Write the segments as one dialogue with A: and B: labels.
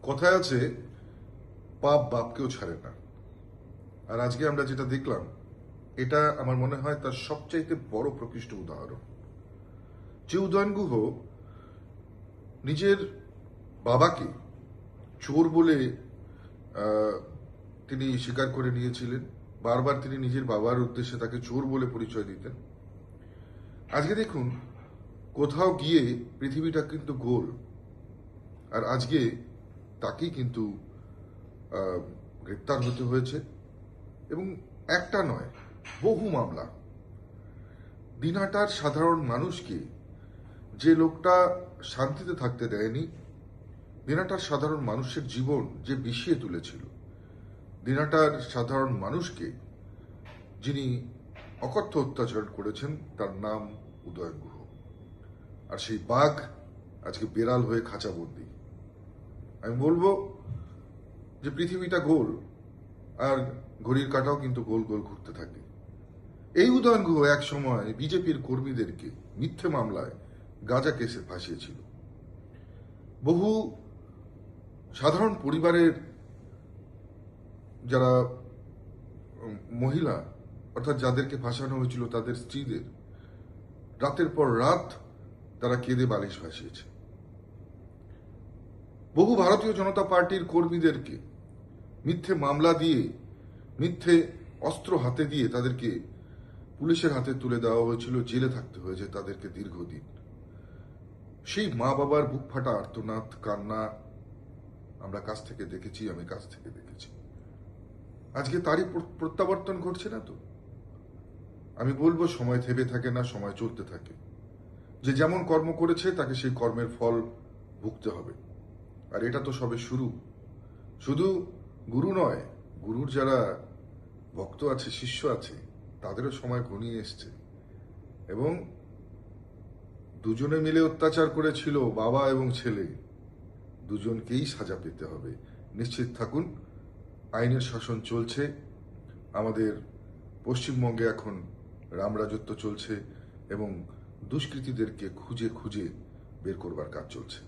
A: কথায় আছে পাপ বাপকেও ছাড়ে না। আর আজকে আমরা যেটা দেখলাম এটা আমার মনে হয় তার সবচাইতে বড় প্রকৃষ্ট উদাহরণ। যে উদয়ন গুহ নিজের বাবাকে চোর বলে তিনি স্বীকার করে নিয়েছিলেন, বারবার তিনি নিজের বাবার উদ্দেশ্যে তাকে চোর বলে পরিচয় দিতেন। আজকে দেখুন কোথাও গিয়ে পৃথিবীটা কিন্তু গোল, আর আজকে তাকেই কিন্তু গ্রেপ্তার হতে হয়েছে, এবং একটা নয় বহু মামলা। দিনহাটার সাধারণ মানুষকে যে লোকটা শান্তিতে থাকতে দেয়নি, দিনহাটার সাধারণ মানুষের জীবন যে বিষিয়ে তুলেছিল, দিনহাটার সাধারণ মানুষকে যিনি অকথ্য অত্যাচার করেছেন তার নাম উদয়ন গুহ। আর সেই বাঘ আজকে বেড়াল হয়ে খাঁচাবন্দি। আমি বলবো যে পৃথিবীটা গোল, আর ঘড়ির কাঁটাও কিন্তু গোল গোল ঘুরতে থাকে। এই উদয়ন গুহ এক সময় বিজেপির কর্মীদেরকে মিথ্যে মামলায় গাঁজা কেসে ফাঁসিয়েছিল। বহু সাধারণ পরিবারের যারা মহিলা, অর্থাৎ যাদেরকে ফাঁসানো হয়েছিল তাদের স্ত্রীদের রাতের পর রাত তারা কেঁদে বালিশ ভাসিয়েছে। বহু ভারতীয় জনতা পার্টির কর্মীদেরকে মিথ্যে মামলা দিয়ে, মিথ্যে অস্ত্র হাতে দিয়ে তাদেরকে পুলিশের হাতে তুলে দেওয়া হয়েছিল, জেলে থাকতে হয়েছে তাদেরকে দীর্ঘদিন। সেই মা বাবার বুক ফাটা আর্তনাদ, কান্না আমরা কাছ থেকে দেখেছি, আমি কাছ থেকে দেখেছি। আজকে তারই প্রত্যাবর্তন ঘটছে না তো? আমি বলবো সময় থেমে থাকে না, সময় চলতে থাকে। যে যেমন কর্ম করেছে তাকে সেই কর্মের ফল ভুগতে হবে। আর এটা তো সবে শুরু। শুধু গুরু নয়, গুরুর যারা ভক্ত আছে, শিষ্য আছে, তাদেরও সময় ঘনিয়ে এসছে। এবং দুজনে মিলে অত্যাচার করেছিল, বাবা এবং ছেলে, দুজনকেই সাজা পেতে হবে। নিশ্চিত থাকুন, আইনের শাসন চলছে। আমাদের পশ্চিমবঙ্গে এখন রামরাজত্ব চলছে, এবং দুষ্কৃতীদেরকে খুঁজে খুঁজে বের করবার কাজ চলছে।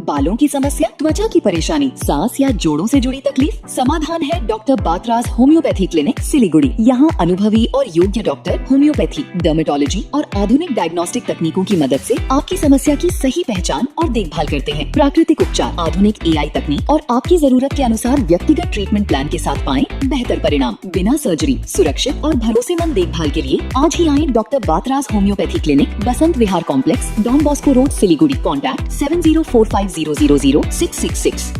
B: बालों की समस्या, त्वचा की परेशानी, सांस या जोड़ों से जुड़ी तकलीफ, समाधान है डॉक्टर बातराज होम्योपैथी क्लिनिक सिलीगुड़ी। यहाँ अनुभवी और योग्य डॉक्टर होम्योपैथी, डर्मेटोलॉजी और आधुनिक डायग्नोस्टिक तकनीकों की मदद से आपकी समस्या की सही पहचान और देखभाल करते हैं। प्राकृतिक उपचार, आधुनिक AI तकनीक और आपकी जरूरत के अनुसार व्यक्तिगत ट्रीटमेंट प्लान के साथ पाएं बेहतर परिणाम, बिना सर्जरी, सुरक्षित और भरोसेमंद देखभाल के लिए आज ही आए डॉक्टर बातराज homeopathy clinic, Basant Vihar complex, Don Bosco road, Siliguri. Contact 7045000666।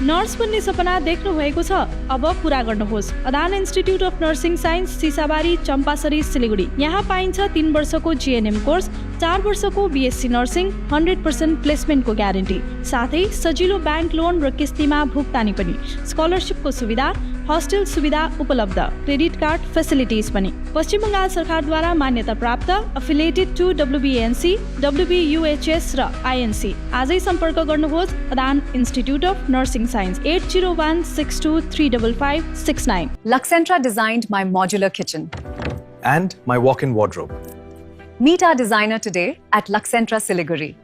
C: Nurse बन्ने सपना देख्नु भएको छ? अब पूरा गर्नुहोस्। Adan institute of nursing science, Sisabari, Champasari, Siliguri. यहाँ पाइन्छ 3 वर्षको GNM कोर्स, 4 वर्षको BSc नर्सिङ, 100% प्लेसमेन्टको ग्यारेन्टी, साथै सजिलो ब्याङ्क लोन र किस्तीमा भुक्तानी पनि, स्कलरसिपको सुविधा, हस्टेल सुविधा उपलब्ध, क्रेडिट कार्ड फेसिलिटिज पनि। पश्चिम बङ्गाल सरकारद्वारा मान्यता प्राप्त, अफिलिएटेड टु WBNC, WBUHS र INC। आजै सम्पर्क गर्नुहोस् Adan institute of nursing science, 8016235569।
D: Luxentra designed my modular kitchen.
E: and my walk-in wardrobe.
D: Meet our designer today at Luxentra Siliguri.